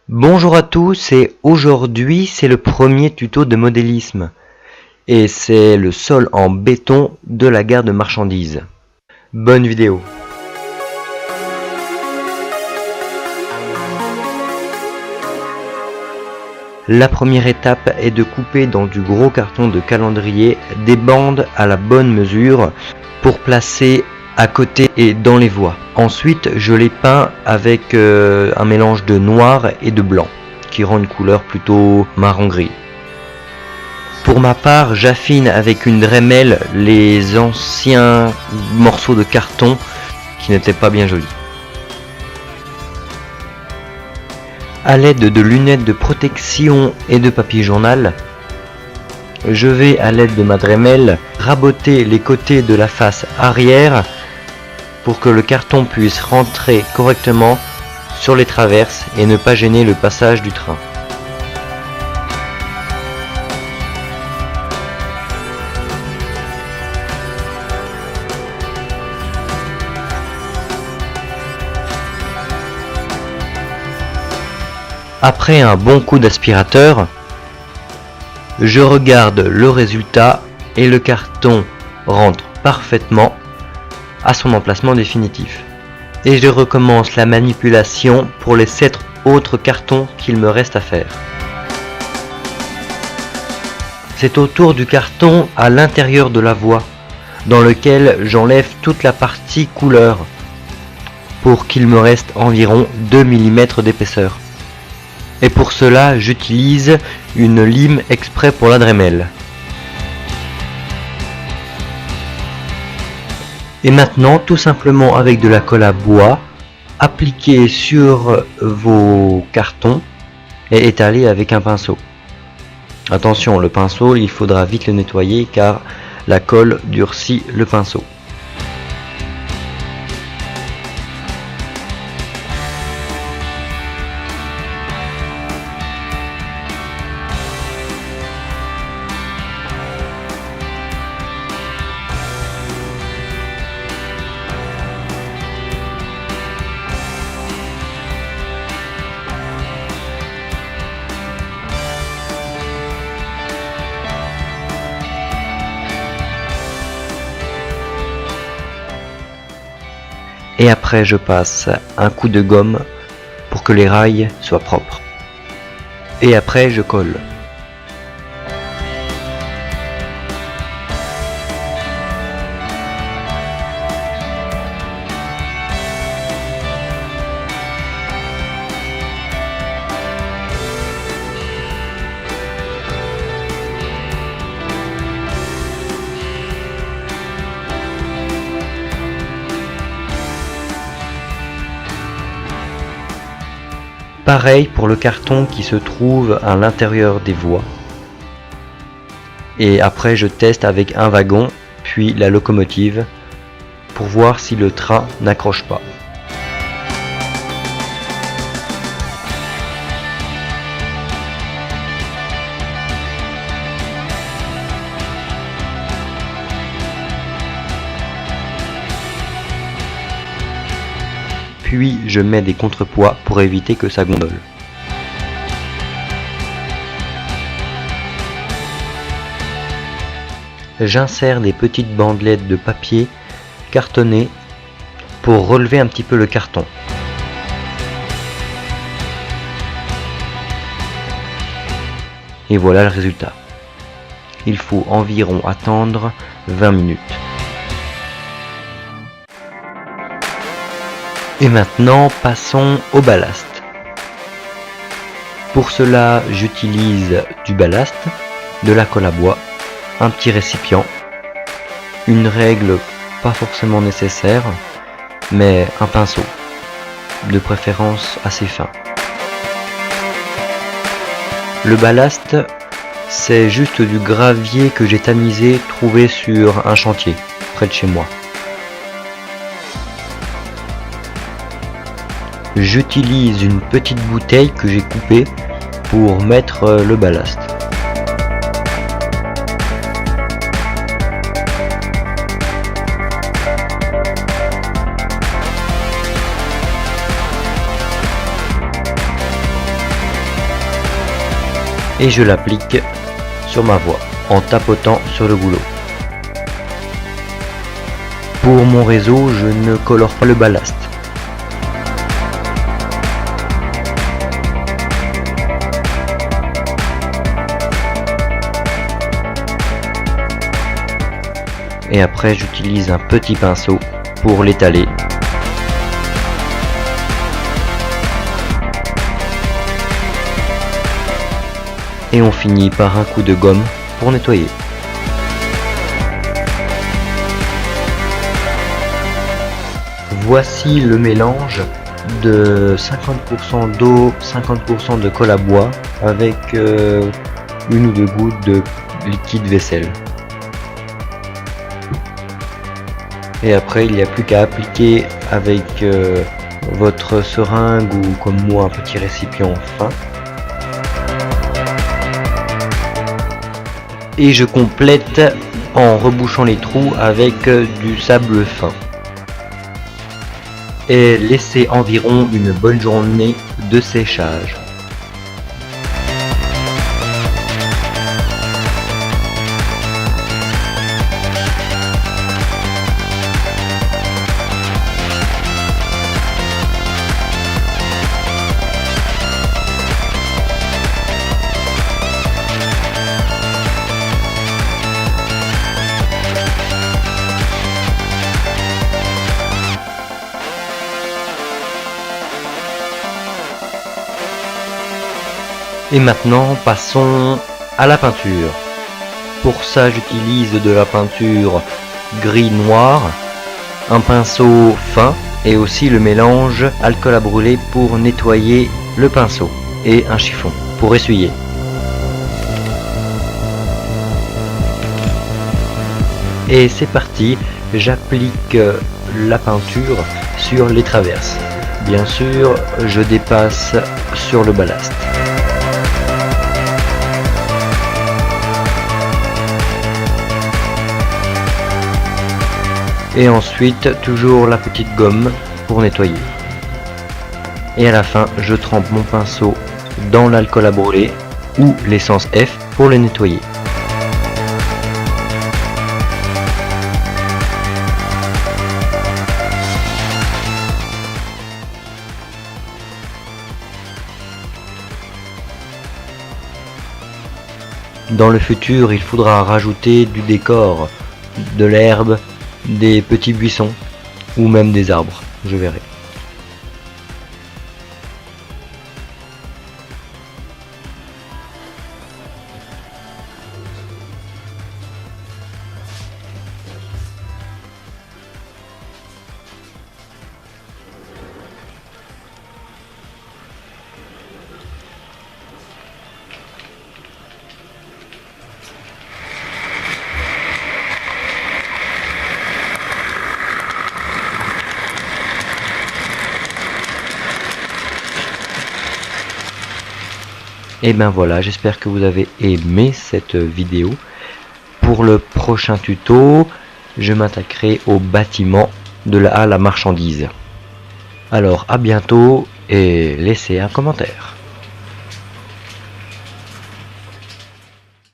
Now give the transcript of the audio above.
Bonjour à tous et aujourd'hui c'est le premier tuto de modélisme et c'est le sol en béton de la gare de marchandises. Bonne vidéo. La première étape est de couper dans du gros carton de calendrier des bandes à la bonne mesure pour placer à côté et dans les voies. Ensuite, je les peins avec un mélange de noir et de blanc qui rend une couleur plutôt marron-gris. Pour ma part, j'affine avec une Dremel les anciens morceaux de carton qui n'étaient pas bien jolis. À l'aide de lunettes de protection et de papier journal, je vais à l'aide de ma Dremel raboter les côtés de la face arrière pour que le carton puisse rentrer correctement sur les traverses et ne pas gêner le passage du train. Après un bon coup d'aspirateur, je regarde le résultat et le carton rentre parfaitement à son emplacement définitif. Et je recommence la manipulation pour les 7 autres cartons qu'il me reste à faire. C'est autour du carton à l'intérieur de la voie, dans lequel j'enlève toute la partie couleur, pour qu'il me reste environ 2 mm d'épaisseur. Et pour cela, j'utilise une lime exprès pour la Dremel. Et maintenant, tout simplement avec de la colle à bois, appliquez sur vos cartons et étalez avec un pinceau. Attention, le pinceau, il faudra vite le nettoyer car la colle durcit le pinceau. Et après je passe un coup de gomme pour que les rails soient propres. Et après je colle. Pareil pour le carton qui se trouve à l'intérieur des voies. Et après je teste avec un wagon, puis la locomotive, pour voir si le train n'accroche pas. Puis je mets des contrepoids pour éviter que ça gondole. J'insère des petites bandelettes de papier cartonné pour relever un petit peu le carton. Et voilà le résultat. Il faut environ attendre 20 minutes. Et maintenant, passons au ballast. Pour cela, j'utilise du ballast, de la colle à bois, un petit récipient, une règle pas forcément nécessaire, mais un pinceau, de préférence assez fin. Le ballast, c'est juste du gravier que j'ai tamisé trouvé sur un chantier, près de chez moi. j'utilise une petite bouteille que j'ai coupée pour mettre le ballast. Et je l'applique sur ma voie en tapotant sur le goulot. Pour mon réseau, je ne colore pas le ballast. Et après, j'utilise un petit pinceau pour l'étaler. Et on finit par un coup de gomme pour nettoyer. Voici le mélange de 50% d'eau, 50% de colle à bois avec une ou deux gouttes de liquide vaisselle. Et après, il n'y a plus qu'à appliquer avec votre seringue ou comme moi un petit récipient fin. Et je complète en rebouchant les trous avec du sable fin. Et laissez environ une bonne journée de séchage. Et maintenant, passons à la peinture. Pour ça, j'utilise de la peinture gris-noir, un pinceau fin et aussi le mélange alcool à brûler pour nettoyer le pinceau et un chiffon pour essuyer. Et c'est parti, j'applique la peinture sur les traverses. Bien sûr, je dépasse sur le ballast. Et ensuite, toujours la petite gomme pour nettoyer. Et à la fin, je trempe mon pinceau dans l'alcool à brûler ou l'essence F pour le nettoyer. Dans le futur, il faudra rajouter du décor, de l'herbe, des petits buissons ou même des arbres, je verrai. Et ben voilà, j'espère que vous avez aimé cette vidéo. Pour le prochain tuto, je m'attaquerai au bâtiment de la halle à marchandises. Alors à bientôt et laissez un commentaire.